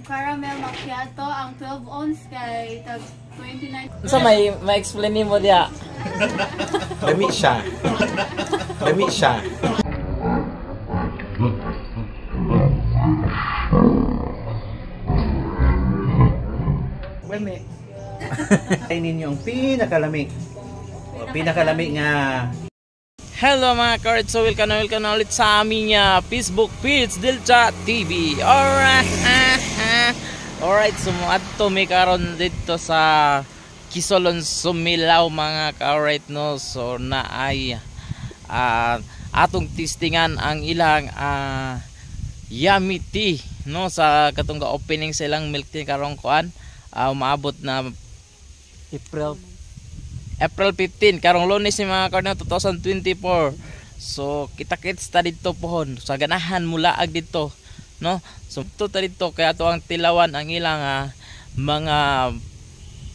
Caramel macchiato, ang 12 ounce kay tag 29. So may explain mo dia. Lami siya. Lami siya. Lami. Ay ninyo ang pinakalamig. Pinakalamig nga. Hello mga ka-Reds, so welcome na ulit sa aming Facebook page Delta TV. Alright, sumuadto may karon dito sa Kisolon Sumilaw mga ka-Reds, no. So na ay atong testingan ang ilang yummy tea, no, sa katong opening silang milk tea karong kuan. Umaabot na April 15 karong Lunes ni mga ka-Reds 2024. So kita-kits ta dito pohon sa ganahan mula ag dito, no. So ta dito kaya to ang tilawan ang ilang mga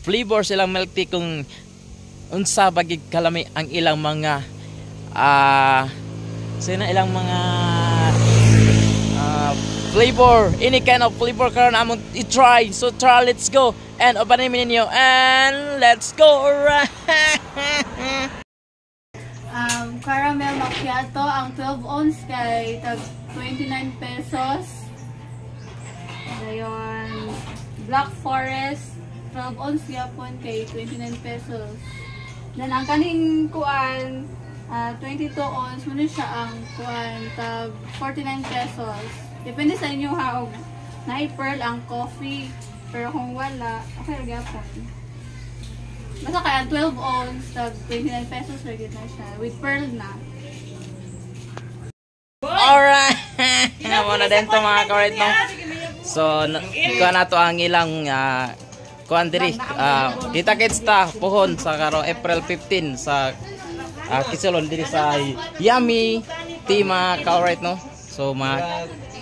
flavor silang milk tea kung unsa bagig kalami ang ilang mga sina ilang mga flavor, any kind of flavor karon among i-try. So try, let's go and openin ninyo and let's go. Caramel macchiato, ang 12 ounce kay tag 29 pesos. Dayon, Black Forest 12 ounce yapon kay 29 pesos. Then ang kaning kuan 22 ounce mo siya ang kuan tag 49 pesos. Depende sa inyo ha, na-pearl ang coffee, pero kung wala, okay gyapon. Basta kaya 12 ounce, tag 29 pesos lagi na siya, with pearl na. Alright! Mo na din to mga ka-Reds, no? So, ikaw na to ang ilang kuan diri. Kita-kits ta pohon sa karo April 15 sa Kisolon diri sa Yummy Tea mga ka-Reds, no? So,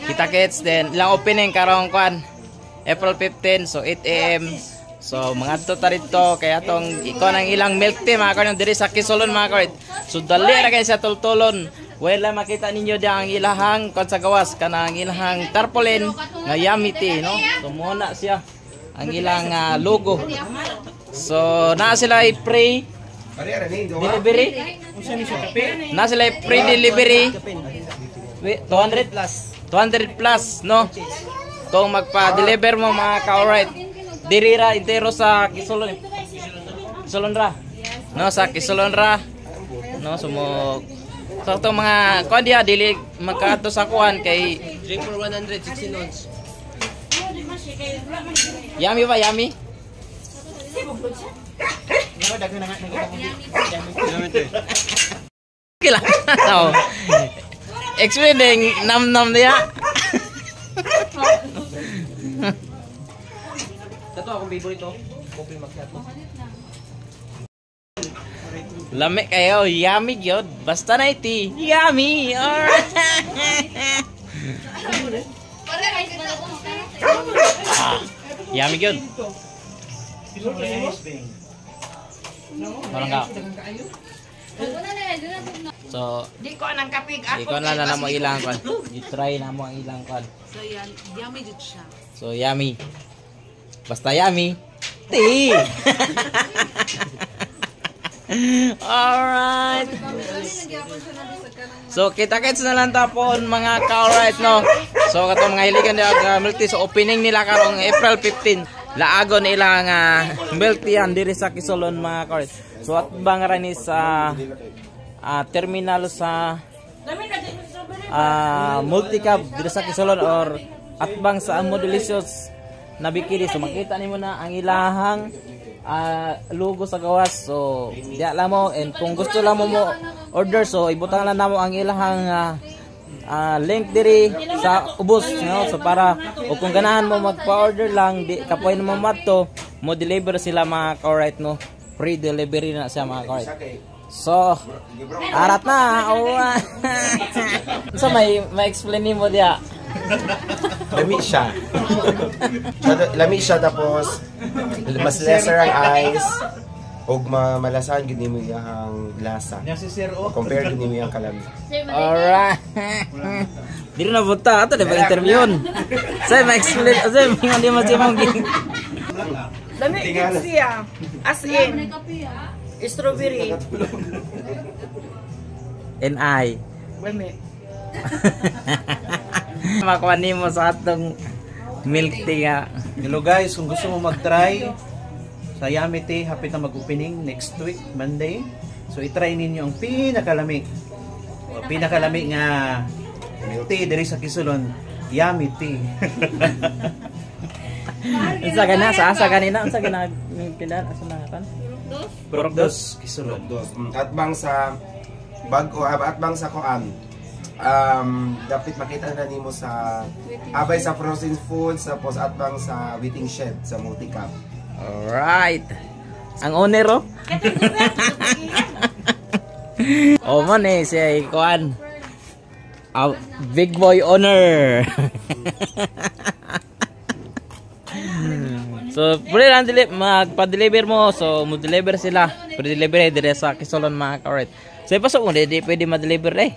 kita-kits din ilang opening karong kuan April 15, so 8 AM. So mga to tarito kaya tong ikaw ng ilang milk tea mga ka-Reds diri sa Kisolon mga ka-Reds. So dali ra kay sa tultulon. Wala makita ninyo di ang ilahang kon sa gawas kanang ilahang tarpaulin nga Yummy Tea, no. So muna siya ang ilang logo. So na sila i-free delivery. Na sila free delivery. 200 plus, no. Kung magpa-deliver mo mga ka-Reds diri ra intero sa Kisolon. Kisolon ra. No, sa Kisolon ra. No, sumo so to mga kuan dia dili magkaato sa kuan kay 3 for 116 ounce. Yummy ba, yummy? Kila. Oh. Explaining nam dia. Ito akong favorite to. Coffee macchiato. Lami kayo, yummy gyud. Basta na iti, yummy. Alright. Yummy gyud. Parang ka. So, di ko anang kapig ako. di ko na mo ilang kan. I-try na mo ang ilang kan. So yan, yummy jud siya. So, yummy. Basta yummy. Tea. Alright. So, kita-kits na lang tapon mga ka-Reds, no. So, katong mga hiligan nila milk tea. So, opening nila karong April 15. Laagon nila nga milk tea yan diri sa Kisolon mga ka-Reds. So, at bang rani sa terminal sa multi-cab diri sa Kisolon or at bang sa Amo Delicious na bikini. So, makita nimo na ang ilahang logo sa gawas. So diya lang mo, and kung gusto lang mo order, so ibutang lang namo ang ilahang link diri sa ubos, no? So para o kung ganahan mo magpa-order lang di kapoy mo madto mo deliver sila mga ka-Reds, no. Free delivery na siya mga ka-Reds. So arat na. So may explain mo dia. Lami siya. Lami siya tapos mas lesser ang ice ug malasahan gid nimo iyang lasa. Compare gid nimo iyang kalami. Alright. Diri na punta ato di ba interviewon. Say ma-explain say mga di mo mong Lami siya. As in, Kape ah. strawberry. NI. Lami. Makuha nimo sa atong milk tea nga. Hello guys, kung gusto mo mag-try sa Yummy Tea, hapit na mag-opening next week, Monday. So i-try ninyo ang pinakalamig. O, pinakalamig nga tea diri sa Kisulon, Yummy Tea. Unsa ka na sa asa kanina unsa ka na pilan asa na kan? Produktos Kisulon. At bang sa bago at bang sa kuan. Dapat makita na nimo sa abay sa frozen foods tapos at bang sa waiting shed sa Multicap. Alright. Ang owner oh. Oh man eh siya kuan. Big boy owner. So, pwede lang magpa-deliver mo. So, mo-deliver sila. Pwede-deliver dire sa Kisulon mga karet. So, ipasok mo, di pwede ma-deliver eh.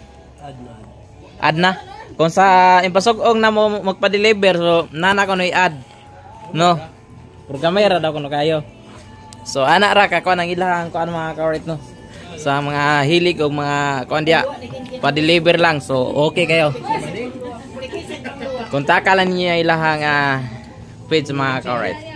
Add na. Kung sa impasok na mo magpa-deliver, so, nana ko no i-add. No? Programera daw kuno kayo. So, anak ra ka kuan ang ilang kuan mga karet no. Sa mga hilig o mga kuan dia, pa-deliver lang. So, okay kayo. Kontakan lang niya ilang page mga karet.